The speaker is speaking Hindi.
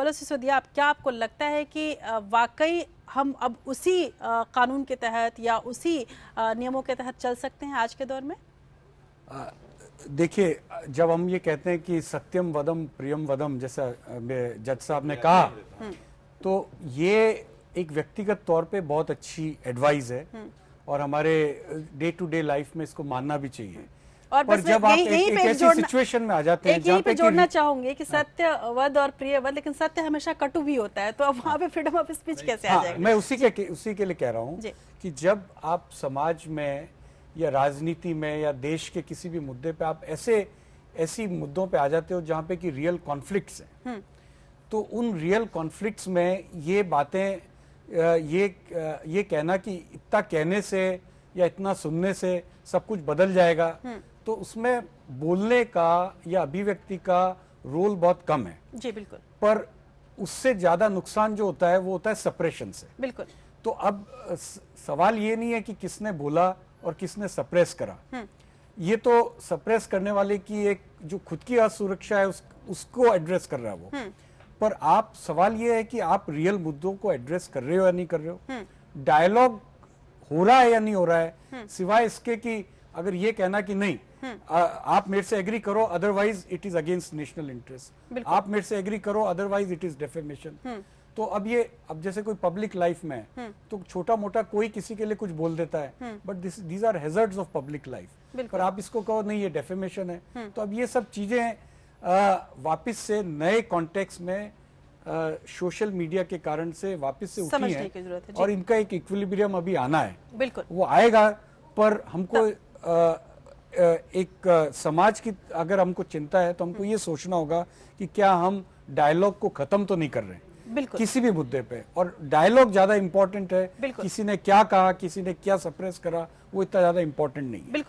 फलों सिसोदिया, क्या आपको लगता है कि वाकई हम अब उसी कानून के तहत या उसी नियमों के तहत चल सकते हैं आज के दौर में? देखिए, जब हम ये कहते हैं कि सत्यम वदम प्रियम वदम, जैसा जज साहब ने कहा, तो ये एक व्यक्तिगत तौर पे बहुत अच्छी एडवाइस है और हमारे डे टू डे लाइफ में इसको मानना भी चाहिए। और पर जब आप एक ऐसी सिचुएशन में आ जाते हैं यहीं पे जोड़ना चाहूंगी कि सत्य वद और प्रिय वद, लेकिन सत्य हमेशा कटु भी होता है, तो अब वहां पे फ्रीडम ऑफ स्पीच कैसे आ जाएगा? मैं उसी के लिए कह रहा हूँ कि जब आप समाज में या राजनीति में या देश के किसी भी मुद्दे पे आप ऐसी मुद्दों पे आ जाते हो जहाँ पे कि रियल कॉन्फ्लिक्ट्स हैं, तो उन रियल कॉन्फ्लिक्ट्स में ये बातें ये कहना कि इतना कहने से या इतना सुनने से सब कुछ बदल जाएगा, तो उसमें बोलने का या अभिव्यक्ति का रोल बहुत कम है। जी बिल्कुल। पर उससे ज्यादा नुकसान जो होता है वो होता है सप्रेशन से। बिल्कुल। तो अब सवाल ये नहीं है कि किसने बोला और किसने सप्रेस करा, ये तो सप्रेस करने वाले की एक जो खुद की असुरक्षा है उसको एड्रेस कर रहा है वो। पर आप सवाल ये है कि आप रियल मुद्दों को एड्रेस कर रहे हो या नहीं कर रहे हो, डायलॉग हो रहा है या नहीं हो रहा है, सिवाय इसके कि अगर ये कहना कि नहीं आप मेरे से एग्री करो otherwise it is against national interest, आप मेरे से एग्री करो अदरवाइज इट इज डेफेमेशन। तो अब जैसे कोई पब्लिक लाइफ में है तो छोटा मोटा कोई किसी के लिए कुछ बोल देता है, but these are hazards of public life. पर आप इसको कहो नहीं ये डेफेमेशन है, तो अब ये सब चीजें वापस से नए कॉन्टेक्स्ट में सोशल मीडिया के कारण से वापस से उठी हैं और इनका एक इक्विलिब्रियम अभी आना है। बिल्कुल वो आएगा, पर हमको एक समाज की अगर हमको चिंता है तो हमको ये सोचना होगा कि क्या हम डायलॉग को खत्म तो नहीं कर रहे हैं किसी भी मुद्दे पे, और डायलॉग ज्यादा इंपॉर्टेंट है। किसी ने क्या कहा, किसी ने क्या सप्रेस करा, वो इतना ज्यादा इंपॉर्टेंट नहीं है।